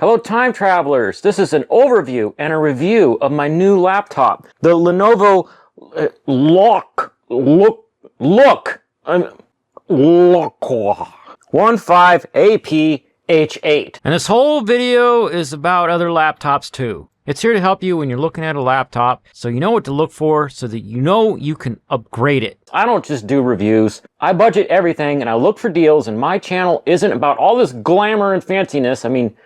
Hello time travelers, this is an overview and a review of my new laptop, the Lenovo Look 15AP-H8. And this whole video is about other laptops too. It's here to help you when you're looking at a laptop, so you know what to look for, so that you know you can upgrade it. I don't just do reviews. I budget everything and I look for deals, and my channel isn't about all this glamour and fanciness. I mean,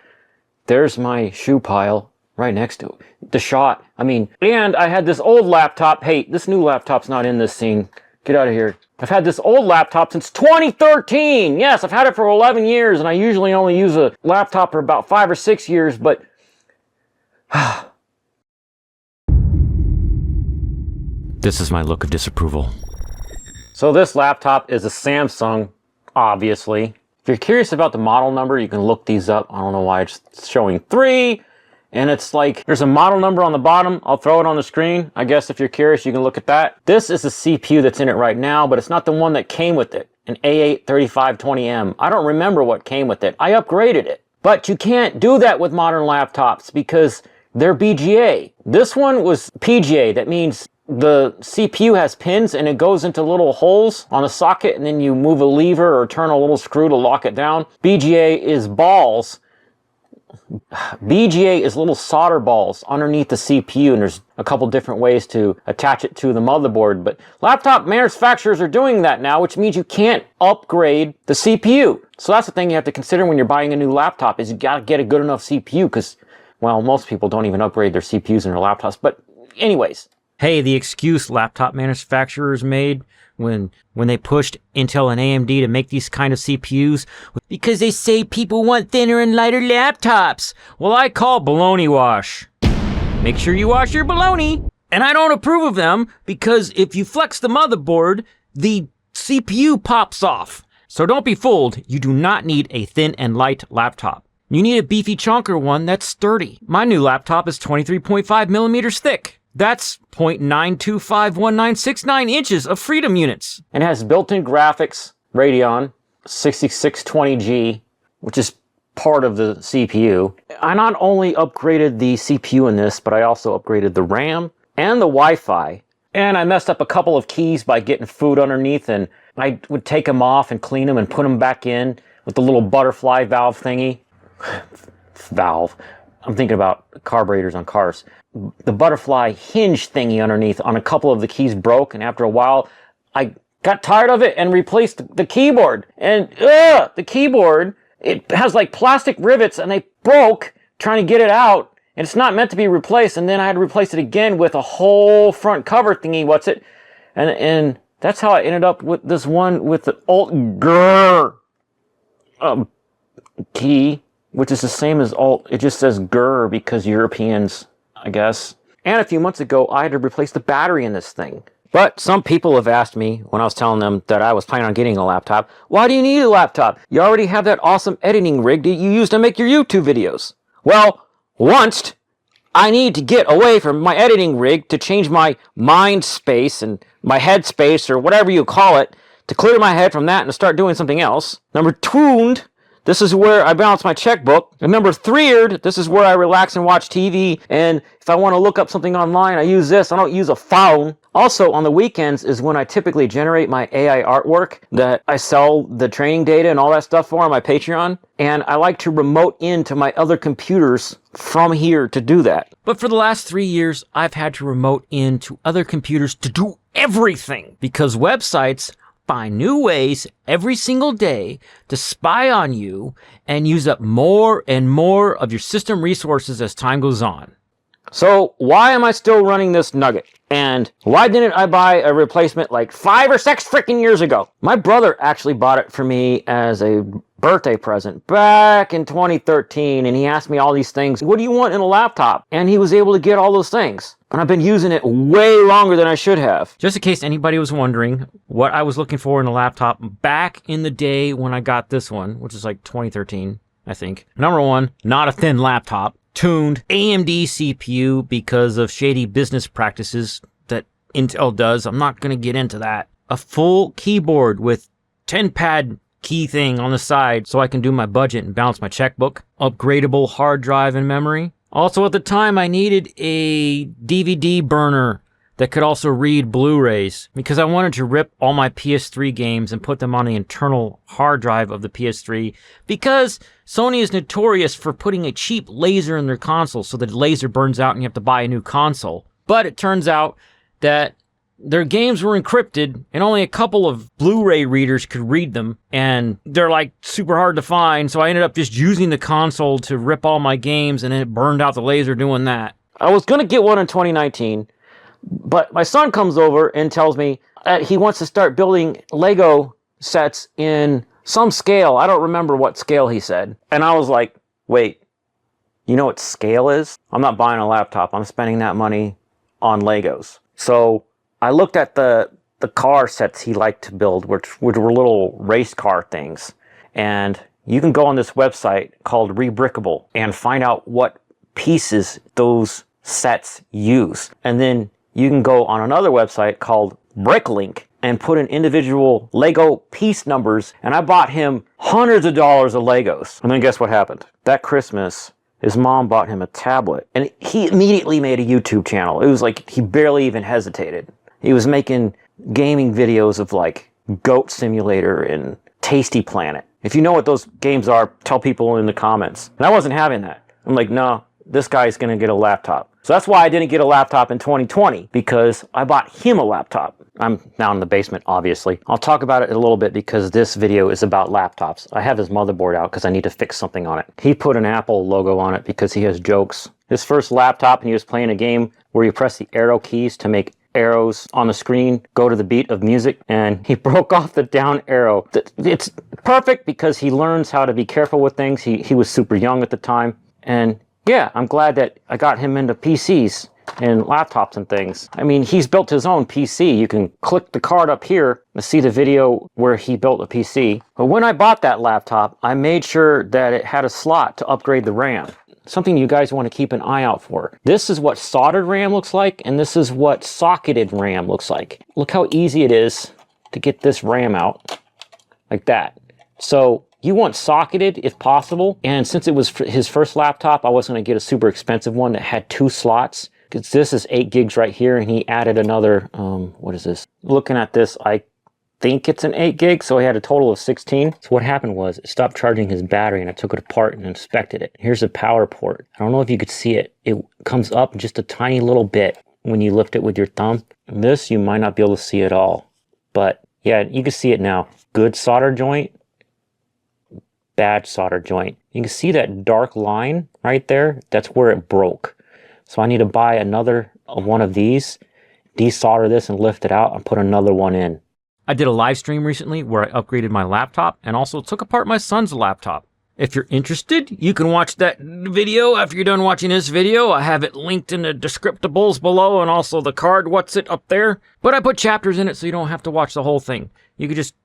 there's my shoe pile right next to it. The shot. I mean, and I had this old laptop. Hey, this new laptop's not in this scene. Get out of here. I've had this old laptop since 2013. Yes, I've had it for 11 years, and I usually only use a laptop for about 5 or 6 years, but this is my look of disapproval. So this laptop is a Samsung, obviously. If you're curious about the model number, you can look these up. I don't know why it's showing 3. And it's like, there's a model number on the bottom. I'll throw it on the screen. I guess if you're curious, you can look at that. This is the CPU that's in it right now, but it's not the one that came with it. An A8 3520M. I don't remember what came with it. I upgraded it. But you can't do that with modern laptops because they're BGA. This one was PGA. That means the CPU has pins and it goes into little holes on a socket, and then you move a lever or turn a little screw to lock it down. BGA is balls. BGA is little solder balls underneath the CPU, and there's a couple different ways to attach it to the motherboard. But laptop manufacturers are doing that now, which means you can't upgrade the CPU. So that's the thing you have to consider when you're buying a new laptop, is you gotta get a good enough CPU, because, well, most people don't even upgrade their CPUs in their laptops. But anyways. Hey, the excuse laptop manufacturers made when they pushed Intel and AMD to make these kind of CPUs, because they say people want thinner and lighter laptops. Well, I call baloney wash. Make sure you wash your baloney. And I don't approve of them, because if you flex the motherboard, the CPU pops off. So don't be fooled. You do not need a thin and light laptop. You need a beefy chunker one that's sturdy. My new laptop is 23.5 millimeters thick. That's 0.9251969 inches of freedom units. And it has built-in graphics, Radeon 6620G, which is part of the CPU. I not only upgraded the CPU in this, but I also upgraded the RAM and the Wi-Fi. And I messed up a couple of keys by getting food underneath, and I would take them off and clean them and put them back in with the little butterfly valve thingy. Valve. I'm thinking about carburetors on cars. The butterfly hinge thingy underneath on a couple of the keys broke, and after a while I got tired of it and replaced the keyboard. And the keyboard, it has like plastic rivets and they broke trying to get it out, and it's not meant to be replaced. And then I had to replace it again with a whole front cover thingy, and that's how I ended up with this one with the Alt-Gur key, which is the same as Alt. It just says GUR because Europeans, I guess. And a few months ago, I had to replace the battery in this thing. But some people have asked me, when I was telling them that I was planning on getting a laptop, why do you need a laptop? You already have that awesome editing rig that you use to make your YouTube videos. Well, once I need to get away from my editing rig to change my mind space and my head space, or whatever you call it, to clear my head from that and to start doing something else. Number 2, this is where I balance my checkbook. And number 3, this is where I relax and watch TV. And if I want to look up something online, I use this. I don't use a phone. Also, on the weekends is when I typically generate my AI artwork that I sell the training data and all that stuff for on my Patreon. And I like to remote into my other computers from here to do that. But for the last 3 years, I've had to remote into other computers to do everything, because websites find new ways every single day to spy on you and use up more and more of your system resources as time goes on. So why am I still running this Nugget? And why didn't I buy a replacement like 5 or 6 freaking years ago? My brother actually bought it for me as a birthday present back in 2013, and he asked me all these things. What do you want in a laptop? And he was able to get all those things. And I've been using it way longer than I should have. Just in case anybody was wondering what I was looking for in a laptop back in the day when I got this one, which is like 2013, I think. Number 1, not a thin laptop. Tuned AMD CPU because of shady business practices that Intel does. I'm not going to get into that. A full keyboard with 10-pad key thing on the side so I can do my budget and balance my checkbook. Upgradable hard drive and memory. Also at the time I needed a DVD burner that could also read Blu-rays because I wanted to rip all my PS3 games and put them on the internal hard drive of the PS3 because Sony is notorious for putting a cheap laser in their console so the laser burns out and you have to buy a new console. But it turns out that their games were encrypted and only a couple of Blu-ray readers could read them, and they're like super hard to find, so I ended up just using the console to rip all my games and then it burned out the laser doing that. I was going to get one in 2019, but my son comes over and tells me that he wants to start building Lego sets in some scale. I don't remember what scale he said. And I was like, wait, you know what scale is? I'm not buying a laptop. I'm spending that money on Legos. So I looked at the car sets he liked to build, which were little race car things. And you can go on this website called Rebrickable and find out what pieces those sets use. And then you can go on another website called Bricklink and put in individual Lego piece numbers. And I bought him hundreds of dollars of Legos. And then guess what happened? That Christmas, his mom bought him a tablet. And he immediately made a YouTube channel. It was like he barely even hesitated. He was making gaming videos of like Goat Simulator and Tasty Planet. If you know what those games are, tell people in the comments. And I wasn't having that. I'm like, no, this guy's going to get a laptop. So that's why I didn't get a laptop in 2020, because I bought him a laptop. I'm down in the basement, obviously. I'll talk about it in a little bit because this video is about laptops. I have his motherboard out because I need to fix something on it. He put an Apple logo on it because he has jokes. His first laptop, and he was playing a game where you press the arrow keys to make arrows on the screen go to the beat of music, and he broke off the down arrow. It's perfect because he learns how to be careful with things. He was super young at the time, and yeah, I'm glad that I got him into PCs and laptops and things. I mean, he's built his own PC. You can click the card up here to see the video where he built a PC. But when I bought that laptop, I made sure that it had a slot to upgrade the RAM. Something you guys want to keep an eye out for. This is what soldered RAM looks like, and this is what socketed RAM looks like. Look how easy it is to get this RAM out like that. So you want socketed if possible, and since it was his first laptop, I wasn't going to get a super expensive one that had 2 slots, because this is 8 gigs right here, and he added another, what is this? Looking at this, I think it's an 8 gig, so he had a total of 16. So what happened was it stopped charging his battery, and I took it apart and inspected it. Here's a power port. I don't know if you could see it. It comes up just a tiny little bit when you lift it with your thumb. And this you might not be able to see at all, but yeah, you can see it now. Good solder joint, bad solder joint. You can see that dark line right there. That's where it broke. So I need to buy another one of these, desolder this and lift it out and put another one in. I did a live stream recently where I upgraded my laptop and also took apart my son's laptop. If you're interested, you can watch that video after you're done watching this video. I have it linked in the descriptables below and also the card, what's it up there. But I put chapters in it so you don't have to watch the whole thing. You can just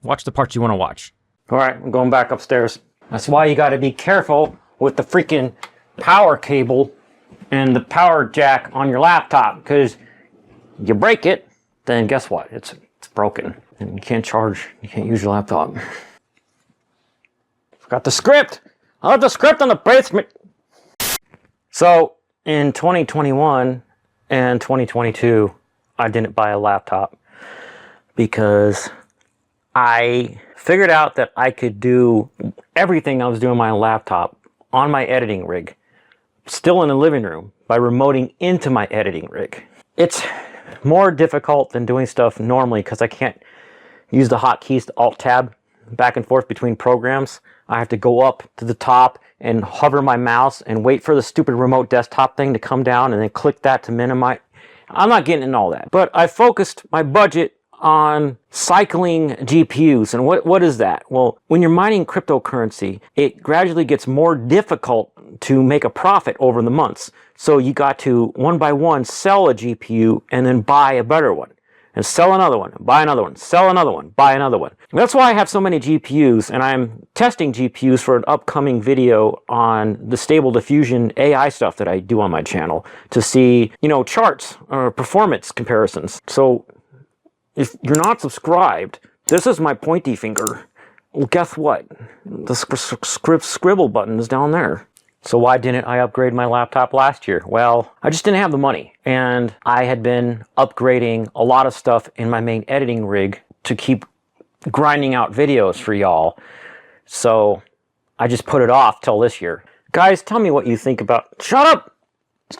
watch the parts you want to watch. All right, I'm going back upstairs. That's why you got to be careful with the freaking power cable and the power jack on your laptop, because you break it, then guess what? It's broken, and you can't use your laptop. Forgot the script. I left the script in the basement. So in 2021 and 2022, I didn't buy a laptop because I figured out that I could do everything I was doing on my laptop on my editing rig, still in the living room, by remoting into my editing rig. It's more difficult than doing stuff normally because I can't use the hotkeys to Alt-Tab back and forth between programs. I have to go up to the top and hover my mouse and wait for the stupid remote desktop thing to come down and then click that to minimize. I'm not getting into all that. But I focused my budget on cycling GPUs. And what is that? Well, when you're mining cryptocurrency, it gradually gets more difficult to make a profit over the months. So you got to, one by one, sell a GPU and then buy a better one. And sell another one, buy another one, sell another one, buy another one. And that's why I have so many GPUs, and I'm testing GPUs for an upcoming video on the Stable Diffusion AI stuff that I do on my channel to see, charts or performance comparisons. So if you're not subscribed, this is my pointy finger Well, guess what? The scribble button is down there. So why didn't I upgrade my laptop last year? Well, I just didn't have the money. And I had been upgrading a lot of stuff in my main editing rig to keep grinding out videos for y'all. So I just put it off till this year. Guys, tell me what you think about... Shut up!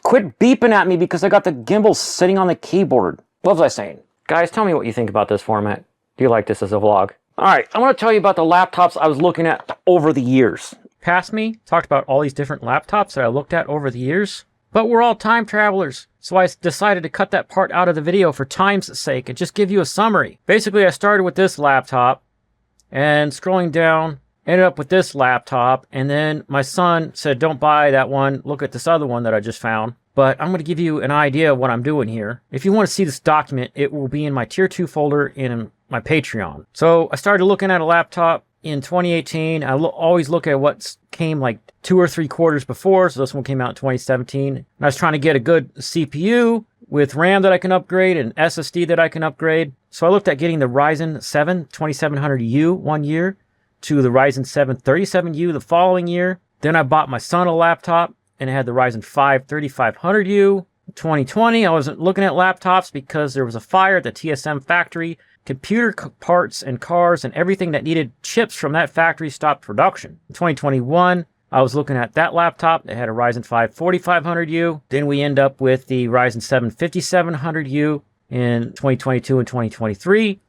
Quit beeping at me because I got the gimbal sitting on the keyboard. What was I saying? Guys, tell me what you think about this format. Do you like this as a vlog? Alright, I want to tell you about the laptops I was looking at over the years. Past me talked about all these different laptops that I looked at over the years, but we're all time travelers, so I decided to cut that part out of the video for time's sake and just give you a summary. Basically, I started with this laptop, and scrolling down, ended up with this laptop, and then my son said, don't buy that one, look at this other one that I just found. But I'm going to give you an idea of what I'm doing here. If you want to see this document, it will be in my tier 2 folder in my Patreon. So I started looking at a laptop in 2018. I always look at what came like 2 or 3 quarters before. So this one came out in 2017. And I was trying to get a good CPU with RAM that I can upgrade and SSD that I can upgrade. So I looked at getting the Ryzen 7 2700U one year to the Ryzen 7 37U the following year. Then I bought my son a laptop and it had the Ryzen 5 3500U. 2020, I wasn't looking at laptops because there was a fire at the TSM factory. Computer parts and cars and everything that needed chips from that factory stopped production. In 2021, I was looking at that laptop. It had a Ryzen 5 4500U. Then we end up with the Ryzen 7 5700U in 2022 and 2023.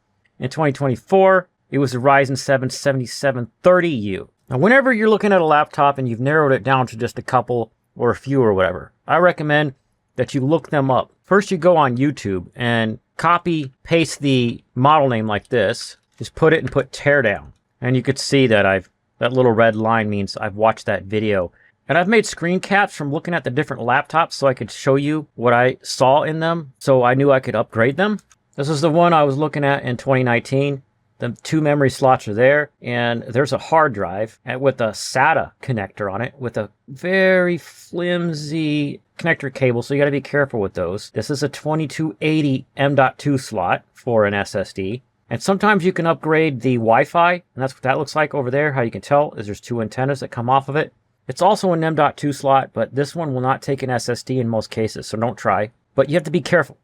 In 2024, it was the Ryzen 7 7730U. Now, whenever you're looking at a laptop and you've narrowed it down to just a couple or a few or whatever, I recommend that you look them up. First, you go on YouTube and copy, paste the model name like this. Just put it and put teardown. And you could see that that little red line means I've watched that video. And I've made screen caps from looking at the different laptops so I could show you what I saw in them. So I knew I could upgrade them. This is the one I was looking at in 2019. The 2 memory slots are there, and there's a hard drive with a SATA connector on it with a very flimsy connector cable, so you got to be careful with those. This is a 2280 M.2 slot for an SSD, and sometimes you can upgrade the Wi-Fi, and that's what that looks like over there. How you can tell is there's 2 antennas that come off of it. It's also an M.2 slot, but this one will not take an SSD in most cases, so don't try. But you have to be careful.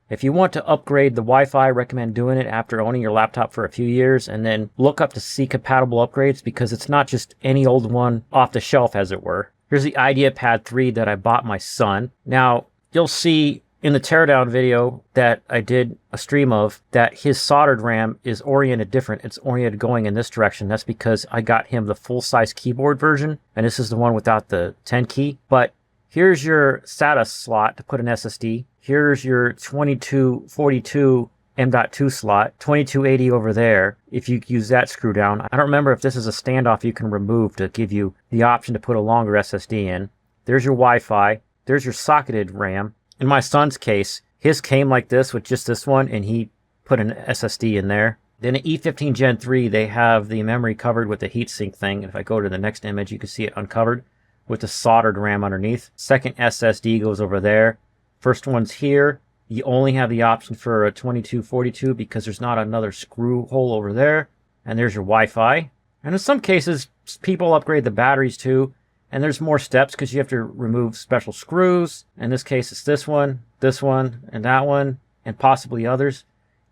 If you want to upgrade the Wi-Fi, I recommend doing it after owning your laptop for a few years and then look up to see compatible upgrades because it's not just any old one off the shelf, as it were. Here's the IdeaPad 3 that I bought my son. Now, you'll see in the teardown video that I did a stream of that his soldered RAM is oriented different. It's oriented going in this direction. That's because I got him the full-size keyboard version, and this is the one without the 10 key. But here's your SATA slot to put an SSD. Here's your 2242 M.2 slot, 2280 over there, if you use that screw down. I don't remember if this is a standoff you can remove to give you the option to put a longer SSD in. There's your Wi-Fi. There's your socketed RAM. In my son's case, his came like this with just this one, and he put an SSD in there. Then an E15 Gen 3, they have the memory covered with the heatsink thing. And if I go to the next image, you can see it uncovered with the soldered RAM underneath. Second SSD goes over there. First one's here. You only have the option for a 2242 because there's not another screw hole over there. And there's your Wi-Fi. And in some cases, people upgrade the batteries too. And there's more steps because you have to remove special screws. In this case, it's this one, and that one, and possibly others.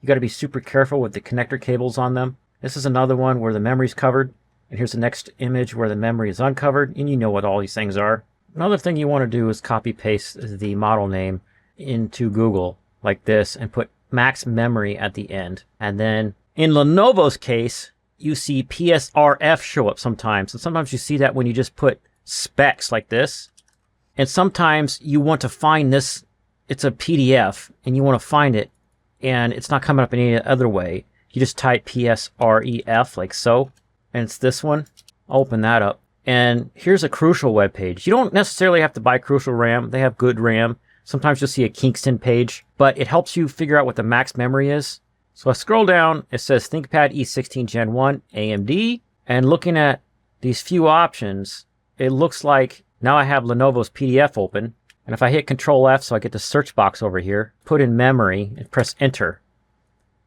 You got to be super careful with the connector cables on them. This is another one where the memory's covered. And here's the next image where the memory is uncovered. And you know what all these things are. Another thing you want to do is copy paste the model name into Google like this and put max memory at the end. And then in Lenovo's case, you see PSRF show up sometimes. And sometimes you see that when you just put specs like this. And sometimes you want to find this. It's a PDF and you want to find it and it's not coming up any other way. You just type PSREF like so. And it's this one. I'll open that up. And here's a Crucial web page. You don't necessarily have to buy Crucial RAM. They have good RAM. Sometimes you'll see a Kingston page, but it helps you figure out what the max memory is. So I scroll down, it says ThinkPad E16 Gen 1 AMD. And looking at these few options, it looks like now I have Lenovo's PDF open. And if I hit Control F so I get the search box over here, put in memory and press enter.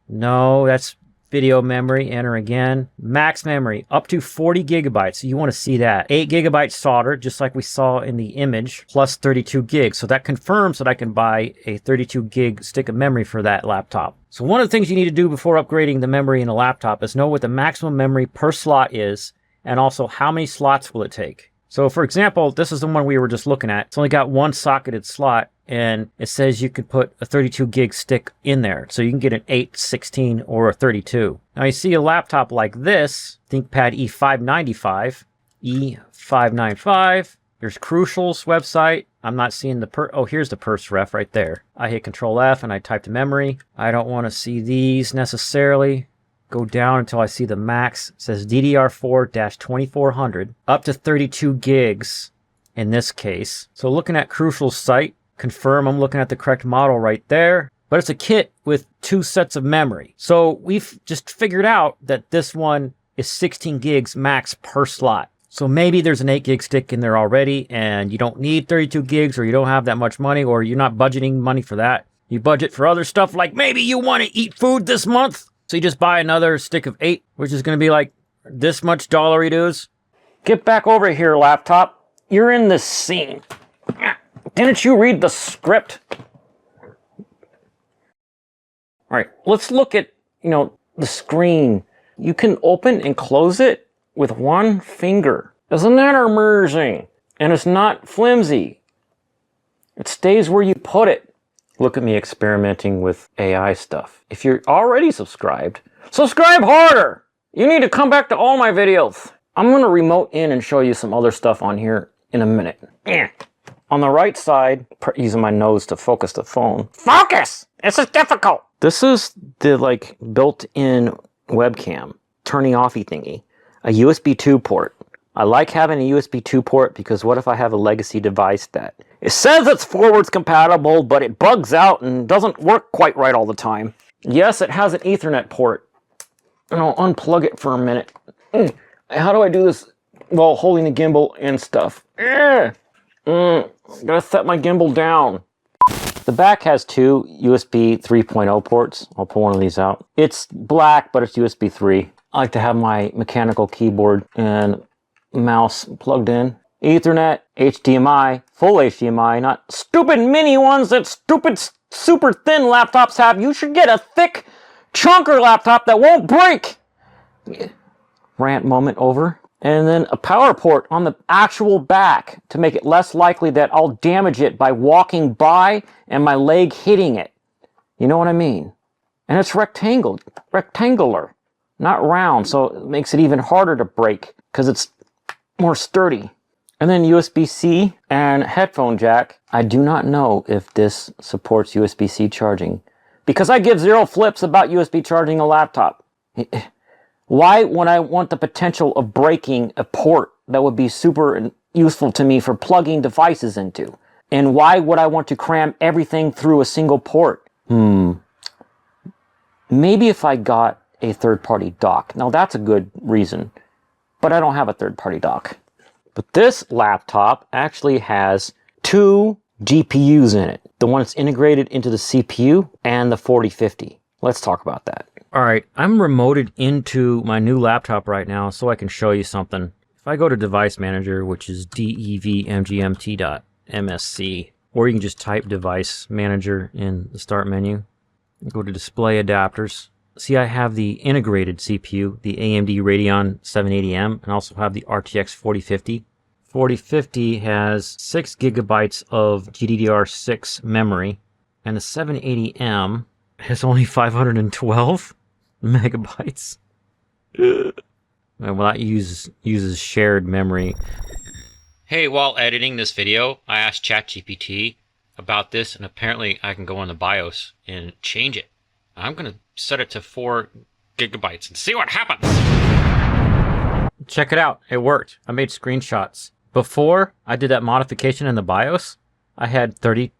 No, that's Video memory, enter again. Max memory, up to 40 gigabytes. So you want to see that. 8 gigabytes soldered, just like we saw in the image, plus 32 gigs. So that confirms that I can buy a 32 gig stick of memory for that laptop. So one of the things you need to do before upgrading the memory in a laptop is know what the maximum memory per slot is, and also how many slots will it take. So for example, this is the one we were just looking at. It's only got one socketed slot, and it says you can put a 32 gig stick in there. So you can get an 8, 16, or a 32. Now you see a laptop like this, ThinkPad E595. E595. Here's Crucial's website. I'm not seeing the oh, here's the pers ref right there. I hit Control F and I type the memory. I don't want to see these necessarily. Go down until I see the max. It says DDR4-2400, up to 32 gigs in this case. So looking at Crucial's site, confirm I'm looking at the correct model right there. But it's a kit with 2 sets of memory. So we've just figured out that this one is 16 gigs max per slot. So maybe there's an 8 gig stick in there already and you don't need 32 gigs, or you don't have that much money, or you're not budgeting money for that. You budget for other stuff, like maybe you want to eat food this month. So you just buy another stick of 8, which is going to be like this much dollary dues. Get back over here, laptop. You're in this scene. Didn't you read the script? All right, let's look at, the screen. You can open and close it with one finger. Isn't that amazing? And it's not flimsy. It stays where you put it. Look at me experimenting with AI stuff. If you're already subscribed, subscribe harder! You need to come back to all my videos. I'm gonna remote in and show you some other stuff on here in a minute. On the right side, using my nose to focus the phone. Focus! This is difficult! This is the built-in webcam, turning offy thingy. A USB 2 port. I like having a USB 2 port because what if I have a legacy device that it says it's forwards compatible, but it bugs out and doesn't work quite right all the time. Yes, it has an Ethernet port. And I'll unplug it for a minute. How do I do this while holding the gimbal and stuff? Gotta set my gimbal down. The back has 2 USB 3.0 ports. I'll pull one of these out. It's black, but it's USB 3. I like to have my mechanical keyboard and mouse plugged in. Ethernet, HDMI, full HDMI, not stupid mini ones that stupid super thin laptops have. You should get a thick chunker laptop that won't break. Rant moment over. And then a power port on the actual back to make it less likely that I'll damage it by walking by and my leg hitting it. You know what I mean? And it's rectangular, not round, so it makes it even harder to break because it's more sturdy. And then USB-C and headphone jack. I do not know if this supports USB-C charging because I give 0 flips about USB charging a laptop. Why would I want the potential of breaking a port that would be super useful to me for plugging devices into? And why would I want to cram everything through a single port? Maybe if I got a third-party dock. Now that's a good reason, but I don't have a third-party dock. But this laptop actually has 2 GPUs in it. The one that's integrated into the CPU and the 4050. Let's talk about that. All right, I'm remoted into my new laptop right now so I can show you something. If I go to Device Manager, which is devmgmt.msc, or you can just type Device Manager in the Start menu, go to Display Adapters. See, I have the integrated CPU, the AMD Radeon 780M, and also have the RTX 4050. 4050 has 6 gigabytes of GDDR6 memory, and the 780M has only 512 megabytes. Well, that uses shared memory. Hey, while editing this video, I asked ChatGPT about this, and apparently I can go on the BIOS and change it. I'm going to set it to 4 gigabytes and see what happens. Check it out. It worked. I made screenshots. Before I did that modification in the BIOS, I had 31.2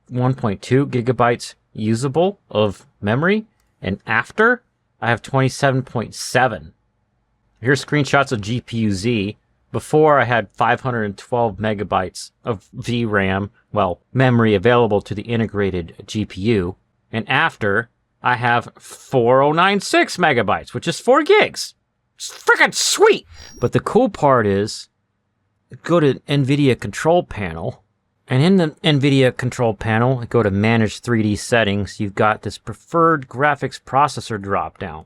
gigabytes usable of memory, and after, I have 27.7. Here's screenshots of GPU-Z. Before, I had 512 megabytes of VRAM, well, memory available to the integrated GPU. And after, I have 4096 megabytes, which is 4 gigs. It's freaking sweet. But the cool part is, go to NVIDIA control panel, and in the NVIDIA control panel, go to manage 3D settings. You've got this preferred graphics processor drop down,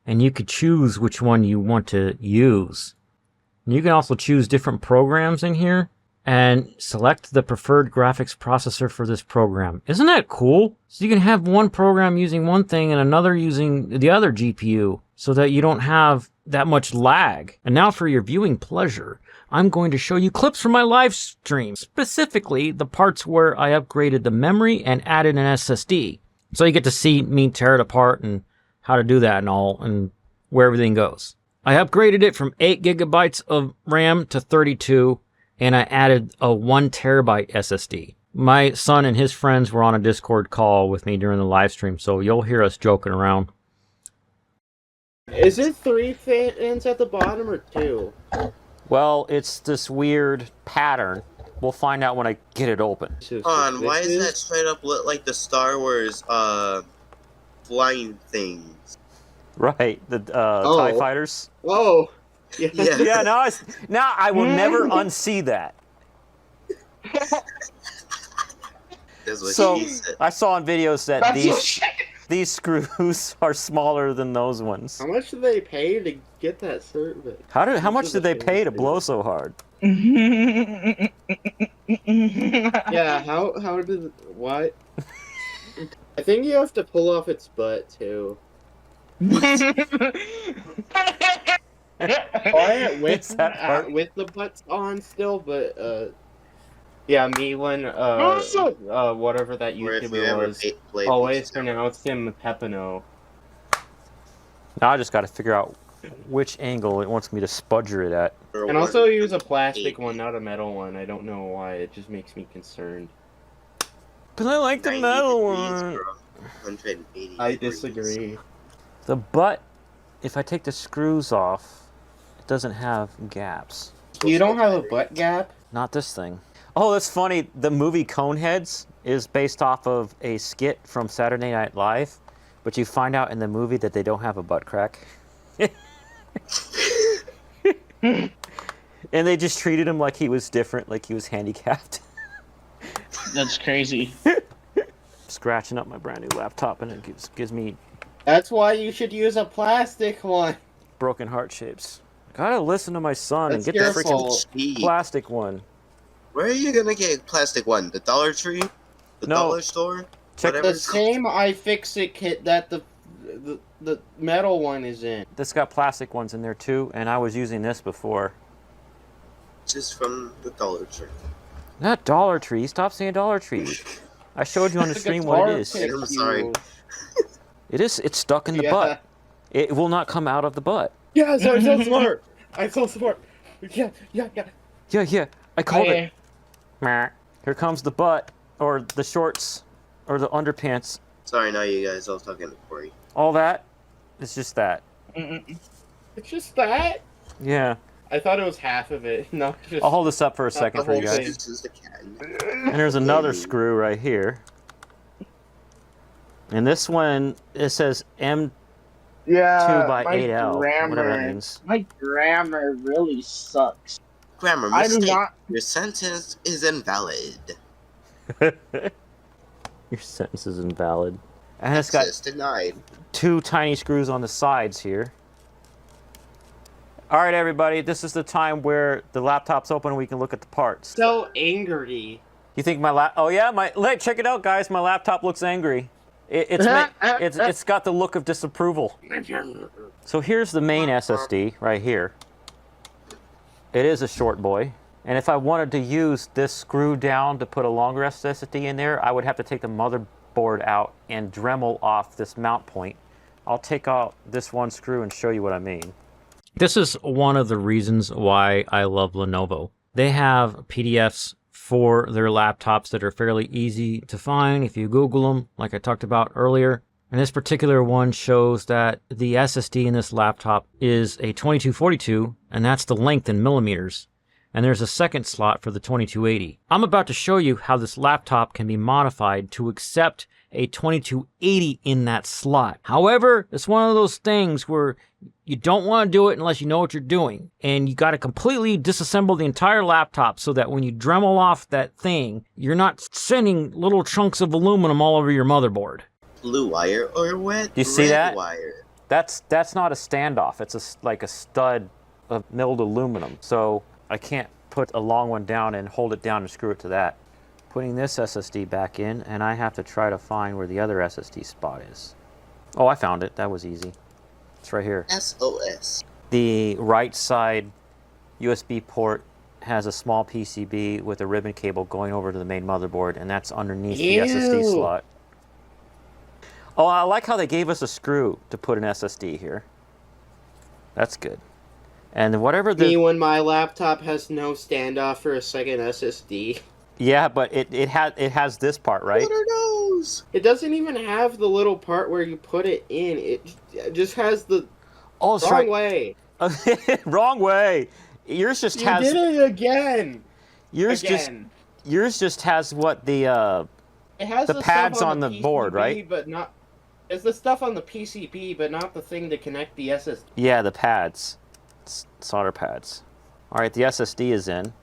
and you could choose which one you want to use. And you can also choose different programs in here and select the preferred graphics processor for this program. Isn't that cool? So you can have one program using one thing and another using the other GPU so that you don't have that much lag. And now for your viewing pleasure, I'm going to show you clips from my live stream, specifically the parts where I upgraded the memory and added an SSD. So you get to see me tear it apart and how to do that and all, and where everything goes. I upgraded it from 8 gigabytes of RAM to 32, and I added a 1 terabyte SSD. My son and his friends were on a Discord call with me during the live stream, so you'll hear us joking around. Is it 3 fans at the bottom or 2? Well, it's this weird pattern. We'll find out when I get it open. Why is that straight up lit like the Star Wars flying things? Right, the TIE fighters. Oh, yeah. Yeah, now I will never unsee that. That's what So she said. I saw in videos that these screws are smaller than those ones. How much do they pay to get that service? How much did they pay to blow so hard? Yeah, how did what? I think you have to pull off its butt too. with the butts on still, but yeah, Milan, whatever that Or if you YouTuber ever was, play always pronounced him Pepino. Now I just got to figure out which angle it wants me to spudger it at. And also use a plastic one, not a metal one. I don't know why. It just makes me concerned. But I like the 90 metal degrees one. or 180 I degrees. disagree. The butt, if I take the screws off, it doesn't have gaps. You don't have a butt gap? Not this thing. Oh, that's funny. The movie Coneheads is based off of a skit from Saturday Night Live, but you find out in the movie that they don't have a butt crack. And they just treated him like he was different, like he was handicapped. That's crazy. Scratching up my brand new laptop, and it gives me That's why you should use a plastic one. broken heart shapes. Gotta listen to my son and That's get the your freaking fault. Gee, plastic one. where are you gonna get a plastic one? The Dollar Tree? The No. Dollar Store? Check Whatever The it's called. same iFixit kit that the metal one is in. This got plastic ones in there too, and I was using this before. Just from the Dollar Tree. Not Dollar Tree. Stop saying Dollar Tree. I showed you on the stream what it is. I'm sorry. It is. It's stuck in the butt. It will not come out of the butt. Yes, I'm so smart. I'm so smart. Yeah. Yeah. I called Okay. it. Meh. Here comes the butt, or the shorts, or the underpants. Sorry, now you guys. I was talking to Corey. All that. It's just that. It's just that. Yeah. I thought it was half of it. No, just. I'll hold this up for a Not second the for you whole guys. thing. This is the cat. And there's another screw right here. And this one, it says M2 by 8L, whatever that means. My grammar really sucks. Grammar I do mistake. not. Your sentence is invalid. Your sentence is invalid. And it's got Access denied. 2 tiny screws on the sides here. All right, everybody, this is the time where the laptop's open and we can look at the parts. So angry. You think my oh yeah, check it out, guys. My laptop looks angry. It's got the look of disapproval. So here's the main SSD right here. It is a short boy. And if I wanted to use this screw down to put a longer SSD in there, I would have to take the motherboard out and Dremel off this mount point. I'll take out this one screw and show you what I mean. This is one of the reasons why I love Lenovo. They have PDFs for their laptops that are fairly easy to find if you Google them, like I talked about earlier. And this particular one shows that the SSD in this laptop is a 2242, and that's the length in millimeters. And there's a second slot for the 2280. I'm about to show you how this laptop can be modified to accept a 2280 in that slot. However, it's one of those things where you don't want to do it unless you know what you're doing. And you got to completely disassemble the entire laptop so that when you Dremel off that thing, you're not sending little chunks of aluminum all over your motherboard. Blue wire or wet You see red that? wire? That's not a standoff. It's like a stud of milled aluminum. So I can't put a long one down and hold it down and screw it to that. Putting this SSD back in, and I have to try to find where the other SSD spot is. Oh, I found it. That was easy. It's right here. SOS. The right side USB port has a small PCB with a ribbon cable going over to the main motherboard, and that's underneath the SSD Ew. slot. Oh, I like how they gave us a screw to put an SSD here. That's good. And whatever Me the... when my laptop has no standoff for a second SSD. Yeah, but it has this part, right? What are those? It doesn't even have the little part where you put it in. It just has the Oh, that's wrong right. way. Wrong way. Yours just You has... did it again. Yours just has what the... It has the stuff pads on the PCB, board, right? But not. It's the stuff on the PCB, but not the thing to connect the SSD. Yeah, the pads. Solder pads. All right, the SSD is in.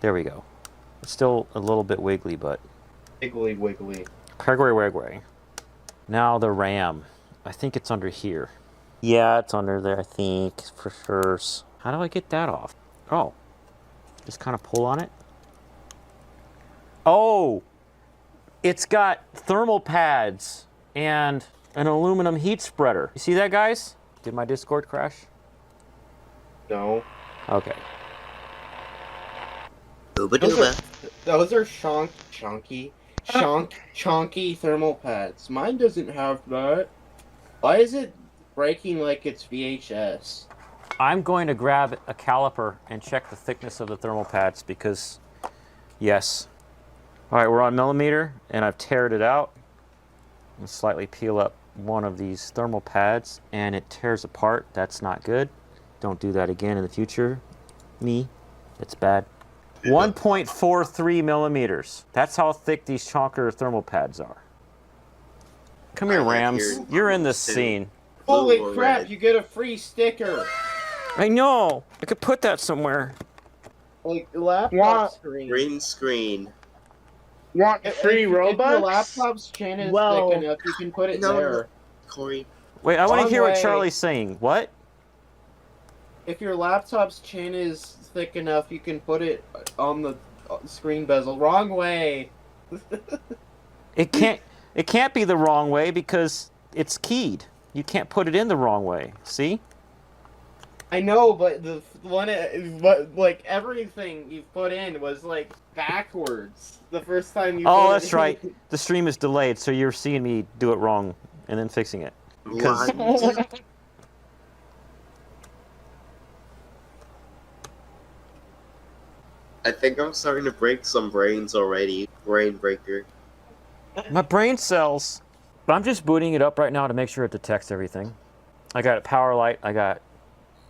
There we go. It's still a little bit wiggly, but... Wiggly, wiggly. Wiggly. Now the RAM. I think it's under here. Yeah, it's under there, I think, for sure. How do I get that off? Oh. Just kind of pull on it. Oh! It's got thermal pads and an aluminum heat spreader. You see that, guys? Did my Discord crash? No. Okay. Those are chonky thermal pads. Mine doesn't have that. Why is it breaking like it's VHS? I'm going to grab a caliper and check the thickness of the thermal pads because, yes. All right, we're on millimeter, and I've teared it out. I'll slightly peel up one of these thermal pads, and it tears apart. That's not good. Don't do that again in the future. Me, it's bad. 1.43 millimeters. That's how thick these chonker thermal pads are. Come here, I like Rams. your You're in this too. scene. Holy Blue or crap, red? you get a free sticker! I know. I could put that somewhere. Like, laptop What? screen. Green screen. Want If- free if your Robux? laptop's chin is Well, thick enough, you can put it no, no. there. Corey. Wait, I want to Wrong hear what way. Charlie's saying. What? If your laptop's chin is thick enough, you can put it on the screen bezel. Wrong way. It can't be the wrong way because it's keyed. You can't put it in the wrong way. See? I know, but the one, but like everything you put in was like backwards the first time you. Oh, put that's it in. right. The stream is delayed, so you're seeing me do it wrong and then fixing it. Because Blind. I think I'm starting to break some brains already. Brain breaker. my brain cells. But I'm just booting it up right now to make sure it detects everything. I got power light. I got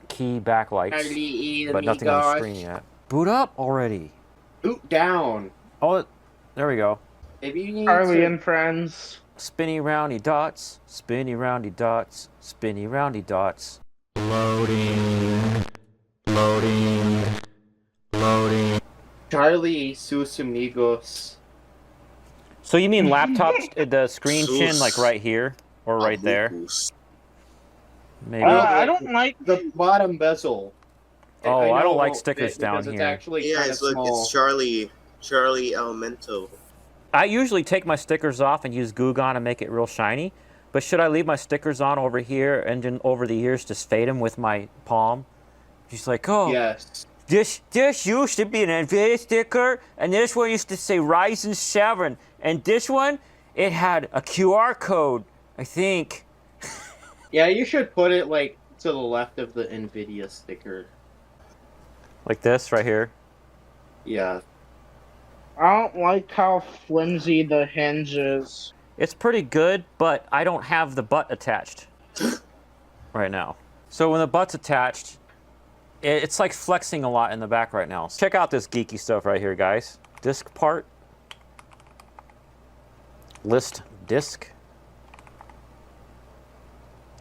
key backlights, but nothing on the screen yet. Boot up already. Boot down. Oh, there we go. Maybe you need Charlie to. and friends. Spinny roundy dots, spinny roundy dots, spinny roundy dots. Charlie sus amigos. So you mean laptop, the screen chin, Sus. like right here or right there? Abukus. Maybe. I don't like The bottom bezel. Oh, I know don't it like won't stickers fit down because here. It's actually Yeah, kind of it's like small. it's Charlie Elemento. I usually take my stickers off and use Goo Gone and make it real shiny. But should I leave my stickers on over here and then over the years just fade them with my palm? She's like, oh, Yes. this used to be an NVIDIA sticker, and this one used to say Ryzen 7, and this one, it had a QR code, I think. Yeah, you should put it like to the left of the NVIDIA sticker. Like this right here. Yeah. I don't like how flimsy the hinge is. It's pretty good, but I don't have the butt attached right now. So when the butt's attached, it's like flexing a lot in the back right now. Check out this geeky stuff right here, guys. Disc part. List disk.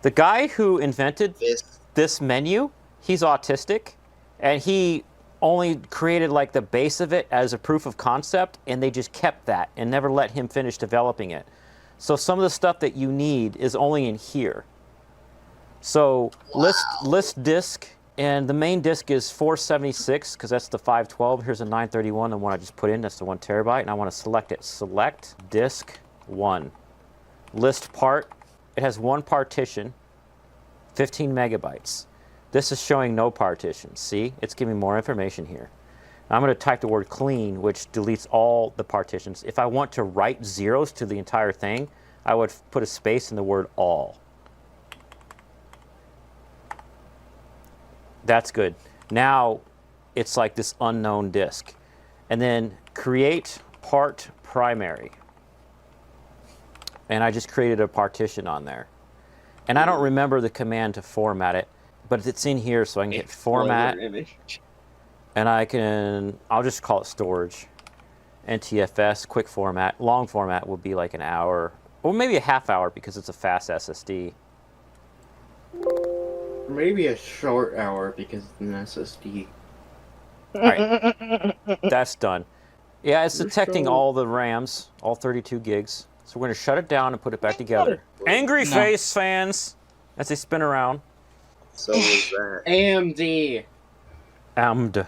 The guy who invented this menu, he's autistic, and he only created like the base of it as a proof of concept, and they just kept that and never let him finish developing it. So some of the stuff that you need is only in here. So list disk, and the main disk is 476 because that's the 512. Here's a 931, the one I just put in, that's the 1 terabyte, and I want to select it. Select disk 1. List part, it has one partition, 15 megabytes. This is showing no partitions. See, it's giving more information here. Now I'm going to type the word clean, which deletes all the partitions. If I want to write zeros to the entire thing, I would put a space in the word all. That's good. Now it's like this unknown disk. And then create part primary. And I just created a partition on there. And I don't remember the command to format it, but it's in here, so I can hit format. And I'll just call it storage. NTFS, quick format. Long format will be like an hour, or maybe a half hour because it's a fast SSD. Maybe a short hour because it's an SSD. All right, that's done. Yeah, it's detecting sure. all the RAMs, all 32 gigs. So we're going to shut it down and put it back together. Angry Face fans, as they spin around. So is that. AMD. AMD.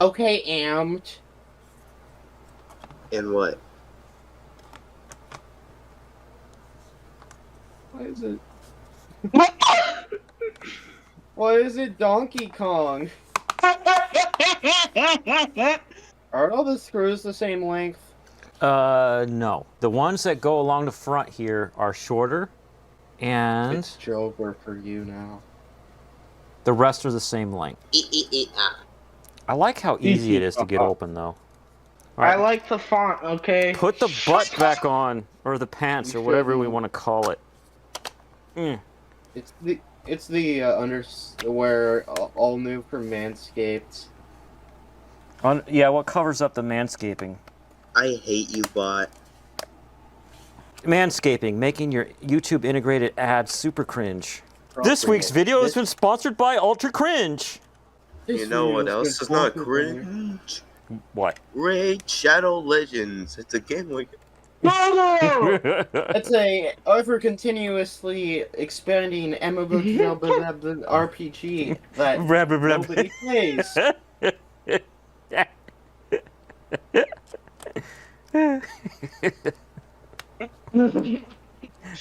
Okay, AMD. And what? Why is it? Why is it Donkey Kong? Aren't all the screws the same length? No. The ones that go along the front here are shorter, and It's Joker for you now. the rest are the same length. I like how easy it is to get open, though. All I right, like the font, okay? put the butt back on, or the pants, or whatever we want to call it. It's the where all new for Manscaped. Yeah, what covers up the manscaping? I hate you, bot. Manscaping, making your YouTube integrated ads super cringe. This week's video has been sponsored by Ultra Cringe. You know what else is not cringe? What? Raid Shadow Legends. It's a game we. It's a ever continuously expanding RPG that nobody plays.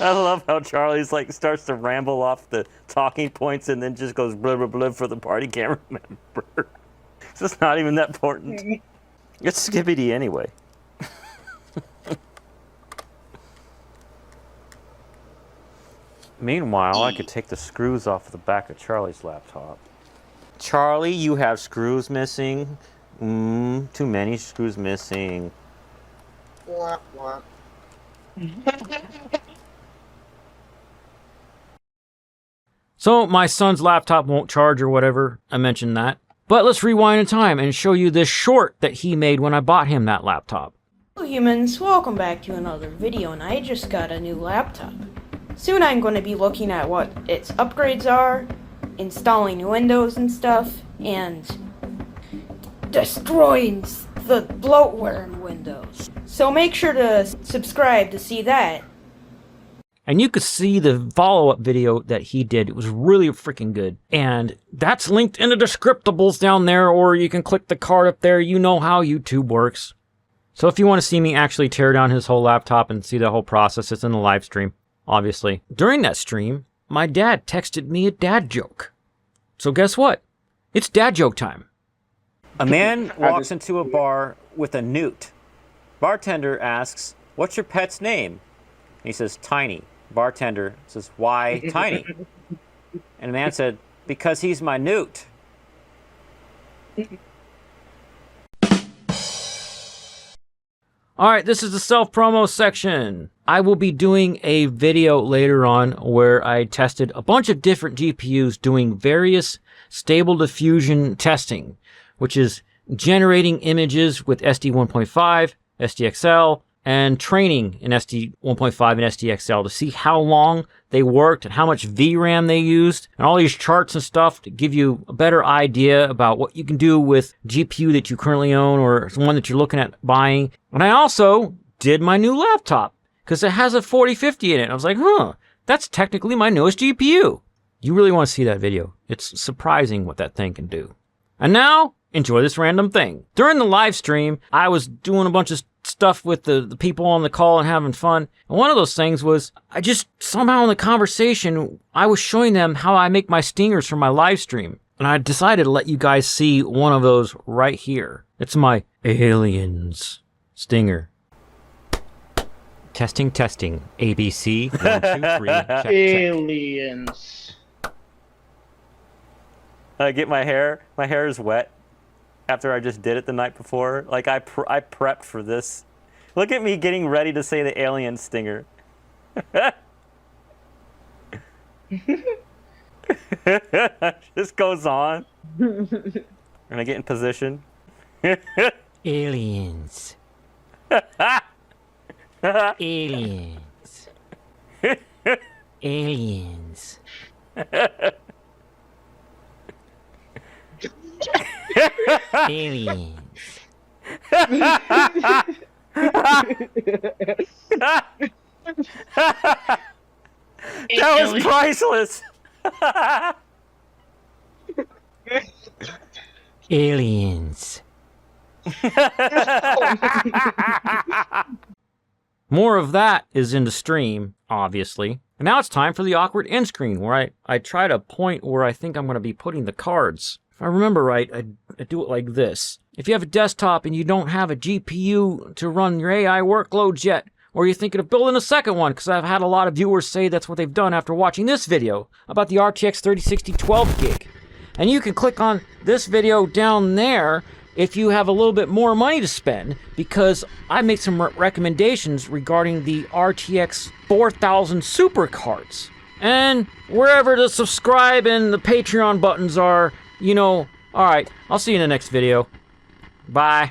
I love how Charlie's like starts to ramble off the talking points and then just goes blah blah blah for the party camera member. It's just not even that important. It's Skibbity anyway. Meanwhile, I could take the screws off the back of Charlie's laptop. Charlie, you have screws missing. Too many screws missing. Wah, wah. So my son's laptop won't charge or whatever. I mentioned that. But let's rewind in time and show you this short that he made when I bought him that laptop. Hello humans, welcome back to another video, and I just got a new laptop. Soon I'm going to be looking at what its upgrades are, installing Windows and stuff, and destroying the bloatware in Windows. So make sure to subscribe to see that. And you could see the follow-up video that he did. It was really freaking good. And that's linked in the descriptables down there, or you can click the card up there. You know how YouTube works. So if you want to see me actually tear down his whole laptop and see the whole process, it's in the live stream, obviously. During that stream, my dad texted me a dad joke. So guess what? It's dad joke time. A man walks into a bar with a newt. Bartender asks, "What's your pet's name?" He says, "Tiny." Bartender says, "Why Tiny?" And the man said, "Because he's my newt." All right, this is the self-promo section. I will be doing a video later on where I tested a bunch of different GPUs doing various stable diffusion testing, which is generating images with SD 1.5, SDXL, and training in SD 1.5 and SDXL to see how long they worked and how much VRAM they used, and all these charts and stuff to give you a better idea about what you can do with GPU that you currently own or one that you're looking at buying. And I also did my new laptop because it has a 4050 in it. I was like, that's technically my newest GPU. You really want to see that video. It's surprising what that thing can do. And now, enjoy this random thing. During the live stream, I was doing a bunch of stuff with the people on the call and having fun. And one of those things was, I just, somehow in the conversation, I was showing them how I make my stingers for my live stream. And I decided to let you guys see one of those right here. It's my aliens stinger. Testing, testing. ABC, 1, 2, 3. Check, check. Aliens. I get my hair is wet after I just did it the night before. Like I prepped for this. Look at me getting ready to say the alien stinger. This goes on. And I get in position. Aliens. Aliens. Aliens. Aliens. That was priceless. Aliens. More of that is in the stream, obviously. And now it's time for the awkward end screen, where I try to point where I think I'm going to be putting the cards. If I remember right, I do it like this. If you have a desktop and you don't have a GPU to run your AI workloads yet, or you're thinking of building a second one, because I've had a lot of viewers say that's what they've done after watching this video about the RTX 3060 12 gig. And you can click on this video down there if you have a little bit more money to spend, because I made some recommendations regarding the RTX 4000 super cards. And wherever the subscribe and the Patreon buttons are, you know, alright, I'll see you in the next video. Bye.